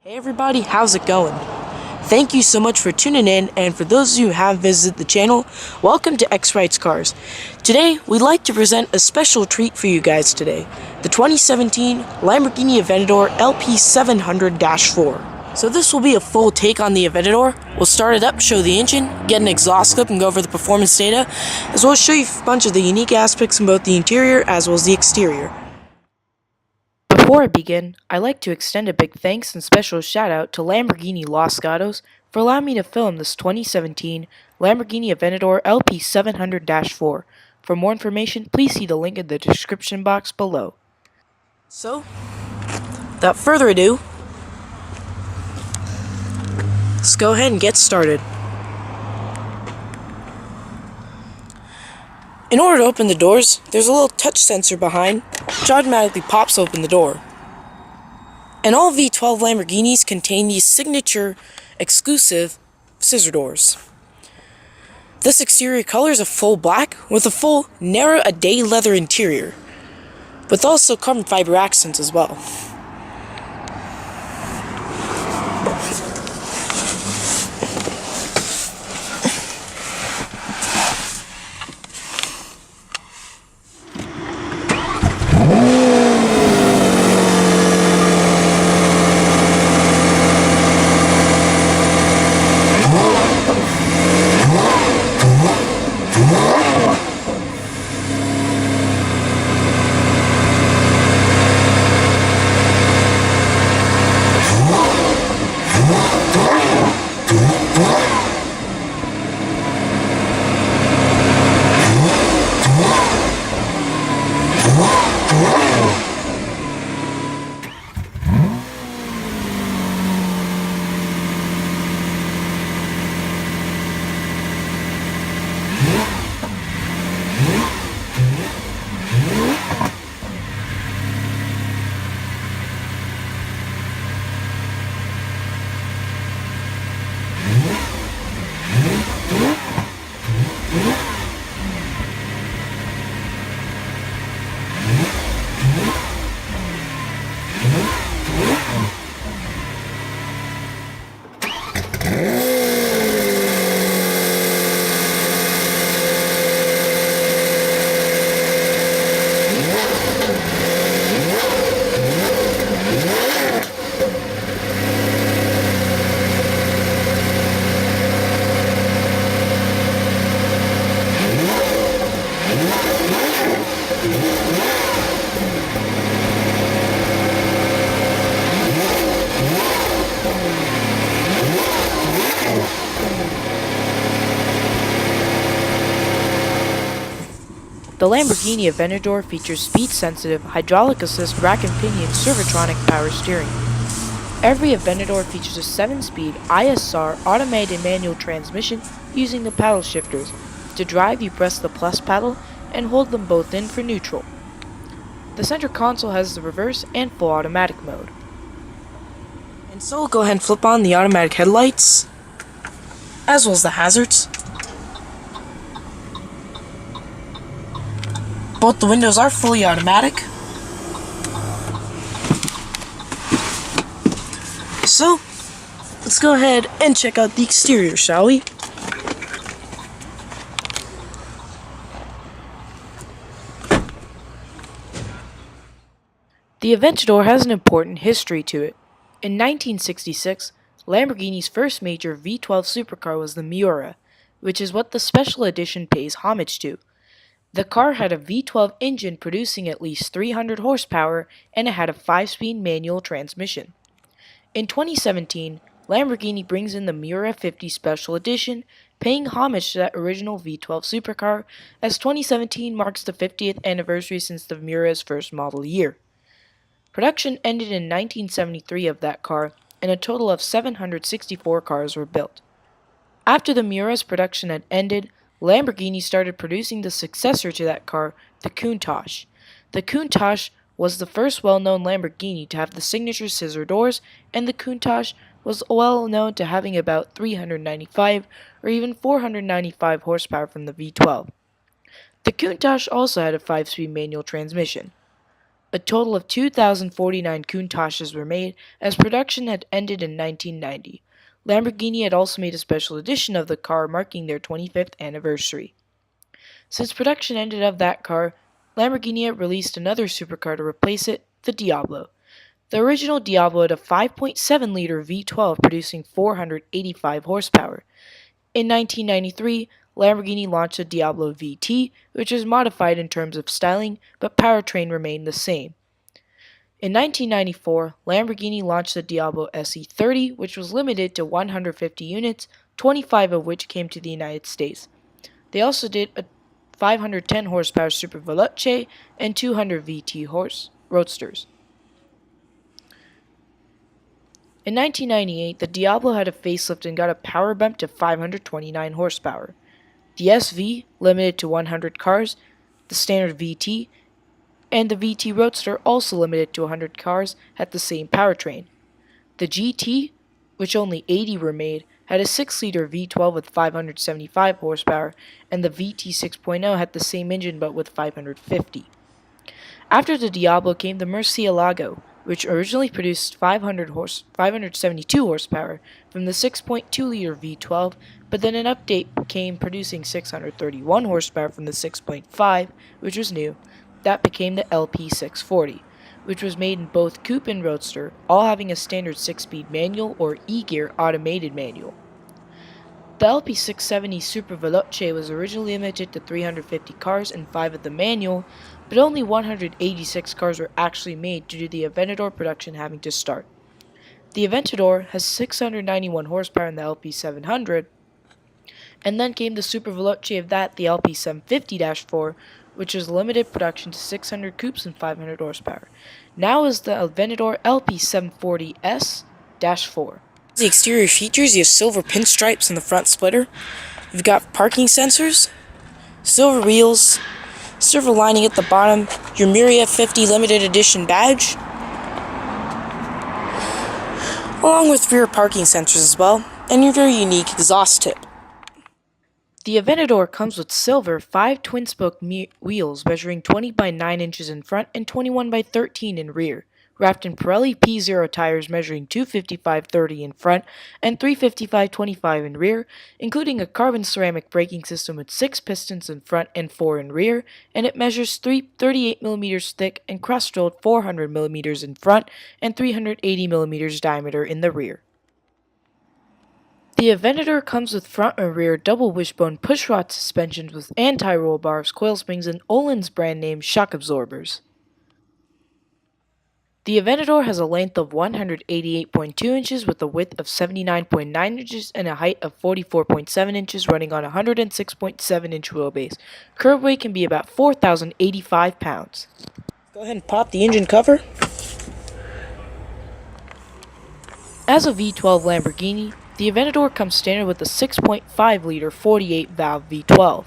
Hey everybody, how's it going? Thank you so much for tuning in, and for those of you who have visited the channel, welcome to X Writes Cars. Today, we'd like to present a special treat for you guys today, the 2017 Lamborghini Aventador LP700-4. So this will be a full take on the Aventador. We'll start it up, show the engine, get an exhaust clip, and go over the performance data, as well as show you a bunch of the unique aspects in both the interior as well as the exterior. Before I begin, I'd like to extend a big thanks and special shout out to Lamborghini Los Gatos for allowing me to film this 2017 Lamborghini Aventador LP700-4. For more information, please see the link in the description box below. So, without further ado, let's go ahead and get started. In order to open the doors, there's a little touch sensor behind, which automatically pops open the door. And all V12 Lamborghinis contain these signature exclusive scissor doors. This exterior color is a full black with a full narrow a day leather interior, with also carbon fiber accents as well. The Lamborghini Aventador features speed-sensitive, hydraulic-assist rack and pinion Servotronic power steering. Every Aventador features a 7-speed ISR automated manual transmission using the paddle shifters. To drive, you press the plus paddle and hold them both in for neutral. The center console has the reverse and full automatic mode. And so we'll go ahead and flip on the automatic headlights, as well as the hazards. Both the windows are fully automatic. So, let's go ahead and check out the exterior, shall we? The Aventador has an important history to it. In 1966, Lamborghini's first major V12 supercar was the Miura, which is what the special edition pays homage to. The car had a V12 engine producing at least 300 horsepower, and it had a 5-speed manual transmission. In 2017, Lamborghini brings in the Miura 50 Special Edition, paying homage to that original V12 supercar, as 2017 marks the 50th anniversary since the Miura's first model year. Production ended in 1973 of that car, and a total of 764 cars were built. After the Miura's production had ended, Lamborghini started producing the successor to that car, the Countach. The Countach was the first well-known Lamborghini to have the signature scissor doors, and the Countach was well known to having about 395 or even 495 horsepower from the V12. The Countach also had a 5-speed manual transmission. A total of 2,049 Countachs were made, as production had ended in 1990. Lamborghini had also made a special edition of the car marking their 25th anniversary. Since production ended of that car, Lamborghini had released another supercar to replace it, the Diablo. The original Diablo had a 5.7-liter V12 producing 485 horsepower. In 1993, Lamborghini launched the Diablo VT, which was modified in terms of styling, but powertrain remained the same. In 1994, Lamborghini launched the Diablo SE30, which was limited to 150 units, 25 of which came to the United States. They also did a 510 horsepower Super Veloce and 200 VT roadsters. In 1998, the Diablo had a facelift and got a power bump to 529 horsepower. The SV, limited to 100 cars, the standard VT, and the VT Roadster, also limited to 100 cars, had the same powertrain. The GT, which only 80 were made, had a 6-liter V12 with 575 horsepower, and the VT 6.0 had the same engine but with 550. After the Diablo came the Murcielago, which originally produced 572 horsepower from the 6.2-liter V12, but then an update came producing 631 horsepower from the 6.5, which was new. That became the LP640, which was made in both coupe and roadster, all having a standard 6-speed manual or E-gear automated manual. The LP670 Super Veloce was originally limited to 350 cars and 5 of the manual, but only 186 cars were actually made due to the Aventador production having to start. The Aventador has 691 horsepower in the LP700, and then came the Super Veloce of that, the LP750-4, which is limited production to 600 coupes and 500 horsepower. Now is the Aventador LP740S-4. The exterior features, you have silver pinstripes in the front splitter. You've got parking sensors, silver wheels, silver lining at the bottom, your Miura 50 limited edition badge, along with rear parking sensors as well, and your very unique exhaust tip. The Aventador comes with silver 5 twin-spoke wheels measuring 20 by 9 inches in front and 21 by 13 in rear, wrapped in Pirelli P0 tires measuring 255/30 in front and 355/25 in rear, including a carbon ceramic braking system with 6 pistons in front and 4 in rear, and it measures 38mm thick and cross-drilled 400mm in front and 380mm diameter in the rear. The Aventador comes with front and rear double wishbone pushrod suspensions with anti-roll bars, coil springs, and Öhlins brand name shock absorbers. The Aventador has a length of 188.2 inches with a width of 79.9 inches and a height of 44.7 inches running on a 106.7-inch wheelbase. Curb weight can be about 4,085 pounds. Go ahead and pop the engine cover. As a V12 Lamborghini, the Aventador comes standard with a 6.5-liter 48-valve V12.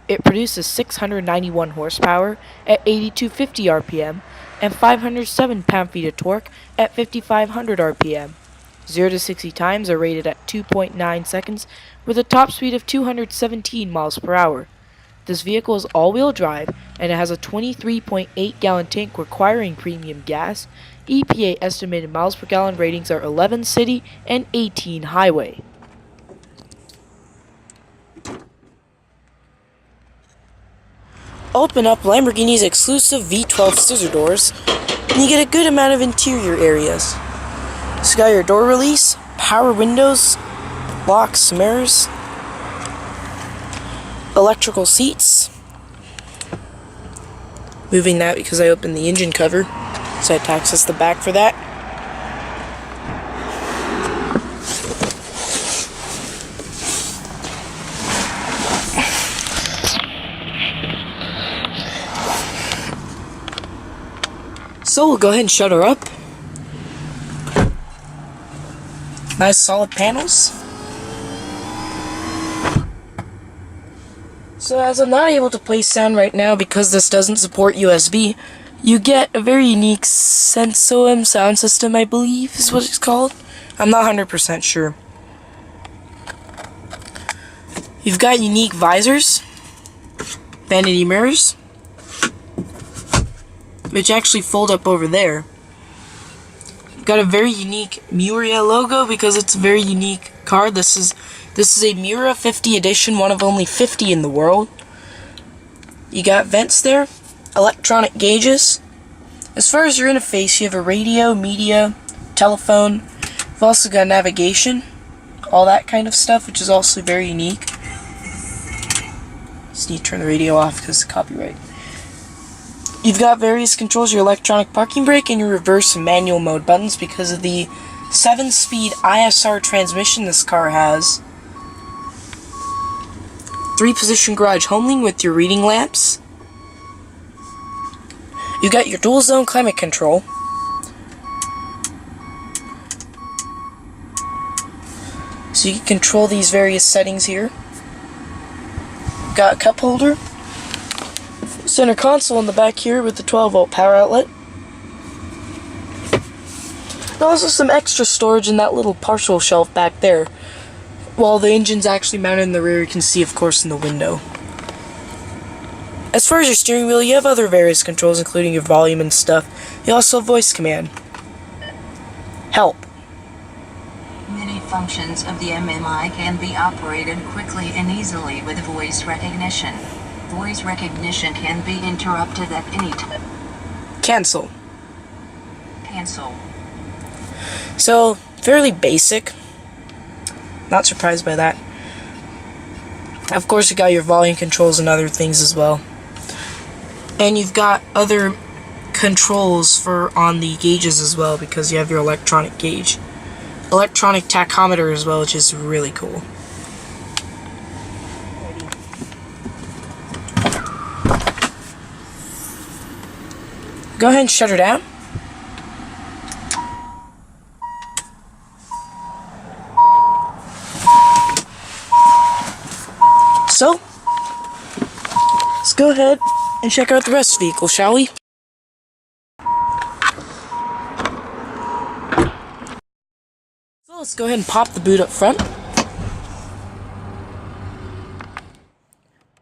It produces 691 horsepower at 8,250 RPM and 507 pound-feet of torque at 5,500 RPM. 0 to 60 times are rated at 2.9 seconds with a top speed of 217 miles per hour. This vehicle is all-wheel drive and it has a 23.8-gallon tank requiring premium gas. EPA estimated miles per gallon ratings are 11 city and 18 highway. Open up Lamborghini's exclusive V12 scissor doors and you get a good amount of interior areas. So you got your door release, power windows, locks, mirrors, electrical seats. Moving that because I opened the engine cover, so I had to access the back for that. So we'll go ahead and shut her up. Nice solid panels. So as I'm not able to play sound right now because this doesn't support USB, you get a very unique Sensoem sound system, I believe is what it's called. I'm not 100% sure. You've got unique visors, vanity mirrors, which actually fold up over there. Got a very unique Miura logo because it's a very unique car. This is a Miura 50 edition, one of only 50 in the world. You got vents there, electronic gauges. As far as your interface, you have a radio, media, telephone. You've also got navigation, all that kind of stuff, which is also very unique. Just need to turn the radio off because of copyright. You've got various controls, your electronic parking brake and your reverse and manual mode buttons because of the 7-speed ISR transmission this car has. 3-position garage homeling with your reading lamps. You've got your dual zone climate control. So you can control these various settings here. Got a cup holder. Center console in the back here with the 12-volt power outlet. And also some extra storage in that little partial shelf back there. While the engine's actually mounted in the rear, you can see, of course, in the window. As far as your steering wheel, you have other various controls, including your volume and stuff. You also have voice command. Help. Many functions of the MMI can be operated quickly and easily with voice recognition. Voice recognition can be interrupted at any time. Cancel. Cancel. So, fairly basic. Not surprised by that. Of course, you got your volume controls and other things as well. And you've got other controls for on the gauges as well, because you have your electronic gauge. Electronic tachometer as well, which is really cool. Go ahead and shut her down. So, let's go ahead and check out the rest of the vehicle, shall we? So let's go ahead and pop the boot up front.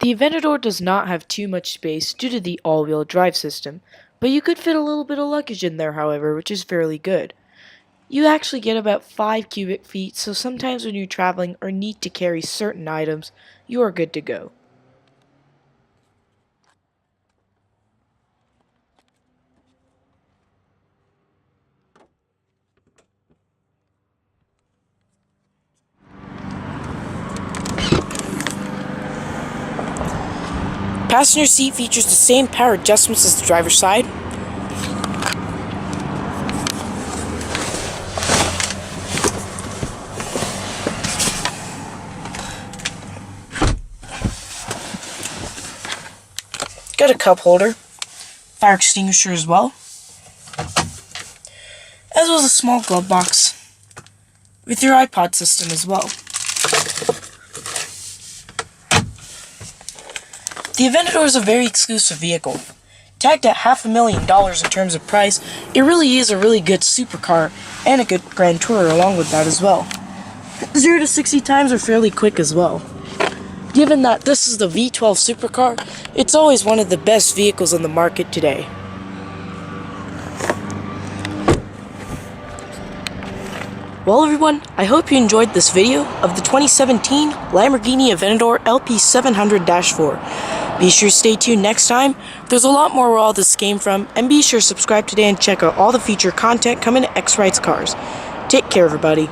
The Aventador does not have too much space due to the all-wheel drive system, but you could fit a little bit of luggage in there, however, which is fairly good. You actually get about 5 cubic feet, so sometimes when you're traveling or need to carry certain items, you are good to go. Passenger seat features the same power adjustments as the driver's side. Got a cup holder, fire extinguisher as well, as well as a small glove box with your iPod system as well. The Aventador is a very exclusive vehicle. Tagged at $500,000 in terms of price, it really is a really good supercar and a good Grand Tourer along with that as well. 0 to 60 times are fairly quick as well. Given that this is the V12 supercar, it's always one of the best vehicles on the market today. Well everyone, I hope you enjoyed this video of the 2017 Lamborghini Aventador LP700-4. Be sure to stay tuned next time. There's a lot more where all this came from, and be sure to subscribe today and check out all the future content coming to X Rights Cars. Take care everybody.